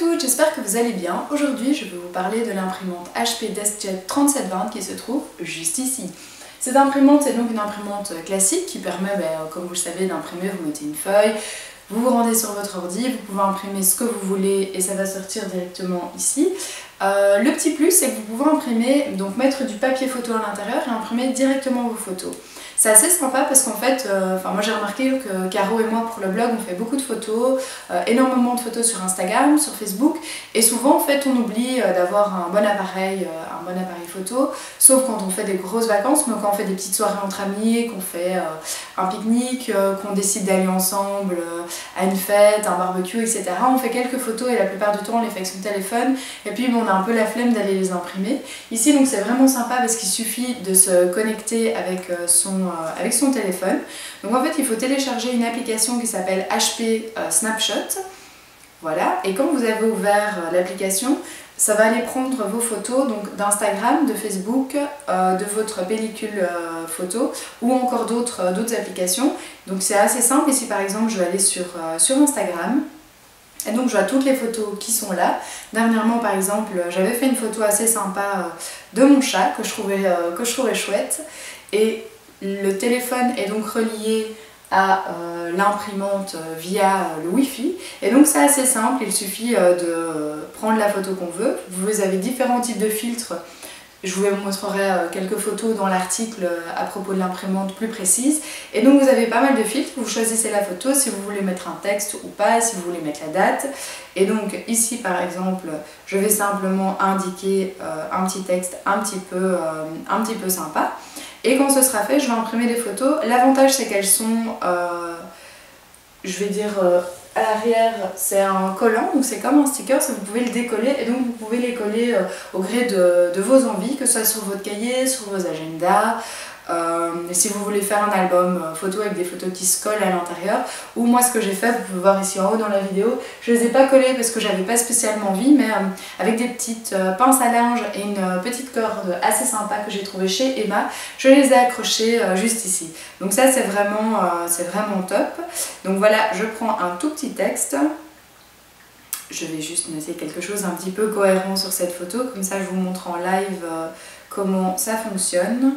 toutes, j'espère que vous allez bien. Aujourd'hui, je vais vous parler de l'imprimante HP DeskJet 3720 qui se trouve juste ici. Cette imprimante, c'est donc une imprimante classique qui permet, comme vous le savez, d'imprimer. Vous mettez une feuille, vous vous rendez sur votre ordi, vous pouvez imprimer ce que vous voulez et ça va sortir directement ici. Le petit plus, c'est que vous pouvez imprimer, donc mettre du papier photo à l'intérieur et imprimer directement vos photos. C'est assez sympa parce qu'en fait, moi j'ai remarqué que Caro et moi pour le blog on fait beaucoup de photos, énormément de photos sur Instagram, sur Facebook, et souvent en fait on oublie d'avoir un bon appareil photo, sauf quand on fait des grosses vacances, mais quand on fait des petites soirées entre amis, qu'on fait un pique-nique, qu'on décide d'aller ensemble à une fête, un barbecue, etc. On fait quelques photos et la plupart du temps on les fait avec son téléphone, et puis on a un peu la flemme d'aller les imprimer. Ici donc c'est vraiment sympa parce qu'il suffit de se connecter avec son téléphone. Donc en fait il faut télécharger une application qui s'appelle HP Snapshot. Voilà, et quand vous avez ouvert l'application, ça va aller prendre vos photos d'Instagram, de Facebook, de votre pellicule photo ou encore d'autres applications. Donc c'est assez simple. Ici par exemple je vais aller sur Instagram. Et donc je vois toutes les photos qui sont là. Dernièrement par exemple j'avais fait une photo assez sympa de mon chat que je trouvais chouette. Et le téléphone est donc relié à l'imprimante via le Wi-Fi. Et donc c'est assez simple, il suffit de prendre la photo qu'on veut. Vous avez différents types de filtres. Je vous montrerai quelques photos dans l'article à propos de l'imprimante plus précise. Et donc vous avez pas mal de filtres, vous choisissez la photo si vous voulez mettre un texte ou pas, si vous voulez mettre la date. Et donc ici par exemple, je vais simplement indiquer un petit texte un petit peu sympa. Et quand ce sera fait, je vais imprimer des photos. L'avantage c'est qu'elles sont, je vais dire, à l'arrière c'est un collant, donc c'est comme un sticker, ça vous pouvez le décoller et donc vous pouvez les coller au gré de vos envies, que ce soit sur votre cahier, sur vos agendas. Si vous voulez faire un album photo avec des photos qui se collent à l'intérieur, ou moi ce que j'ai fait, vous pouvez voir ici en haut dans la vidéo, je les ai pas collés parce que j'avais pas spécialement envie, mais avec des petites pinces à linge et une petite corde assez sympa que j'ai trouvée chez Emma, je les ai accrochées juste ici. Donc ça c'est vraiment top. Donc voilà, je prends un tout petit texte. Je vais juste noter quelque chose un petit peu cohérent sur cette photo, comme ça je vous montre en live comment ça fonctionne.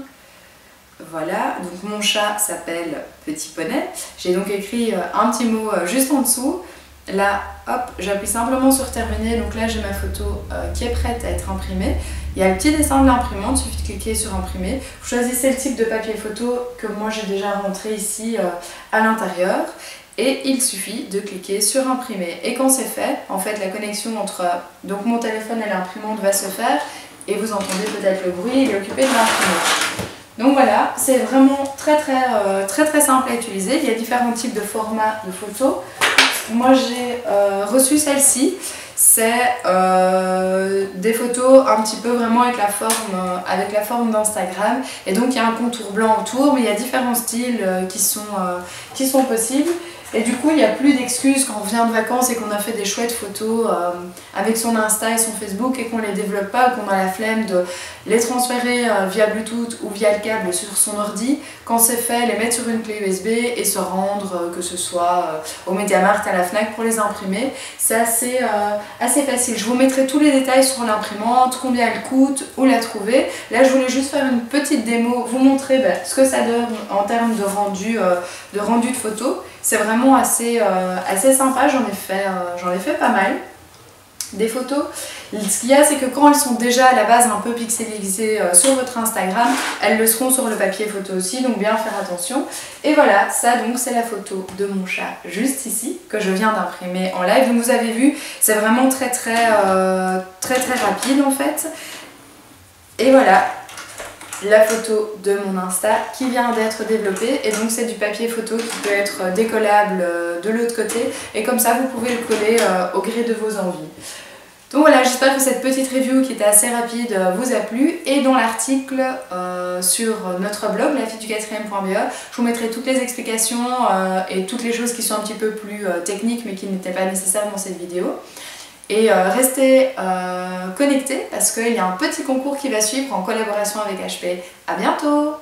Voilà, donc mon chat s'appelle Petit Poney. J'ai donc écrit un petit mot juste en dessous. Là, hop, j'appuie simplement sur terminer. Donc là, j'ai ma photo qui est prête à être imprimée. Il y a le petit dessin de l'imprimante, il suffit de cliquer sur imprimer. Vous choisissez le type de papier photo que moi j'ai déjà rentré ici à l'intérieur. Et il suffit de cliquer sur imprimer. Et quand c'est fait, en fait, la connexion entre donc mon téléphone et l'imprimante va se faire. Et vous entendez peut-être le bruit, il est occupé de l'imprimer. Donc voilà, c'est vraiment très simple à utiliser. Il y a différents types de formats de photos. Moi j'ai reçu celle-ci. C'est des photos un petit peu vraiment avec la forme d'Instagram. Et donc il y a un contour blanc autour, mais il y a différents styles qui sont possibles. Et du coup, il n'y a plus d'excuses quand on revient de vacances et qu'on a fait des chouettes photos avec son Insta et son Facebook et qu'on ne les développe pas, qu'on a la flemme de les transférer via Bluetooth ou via le câble sur son ordi. Quand c'est fait, les mettre sur une clé USB et se rendre, que ce soit au MediaMarkt, à la Fnac pour les imprimer. C'est assez facile. Je vous mettrai tous les détails sur l'imprimante, combien elle coûte, où la trouver. Là, je voulais juste faire une petite démo, vous montrer ce que ça donne en termes de rendu de photos. C'est vraiment assez sympa, j'en ai fait pas mal. Des photos. Ce qu'il y a, c'est que quand elles sont déjà à la base un peu pixelisées sur votre Instagram, elles le seront sur le papier photo aussi, donc bien faire attention. Et voilà, ça donc c'est la photo de mon chat juste ici, que je viens d'imprimer en live. Donc vous avez vu, c'est vraiment très rapide en fait. Et voilà, la photo de mon Insta qui vient d'être développée, et donc c'est du papier photo qui peut être décollable de l'autre côté, et comme ça vous pouvez le coller au gré de vos envies. Donc voilà, j'espère que cette petite review qui était assez rapide vous a plu, et dans l'article sur notre blog lafilledu4ème.be, je vous mettrai toutes les explications et toutes les choses qui sont un petit peu plus techniques mais qui n'étaient pas nécessaires dans cette vidéo. Et restez connectés parce qu'il y a un petit concours qui va suivre en collaboration avec HP. À bientôt!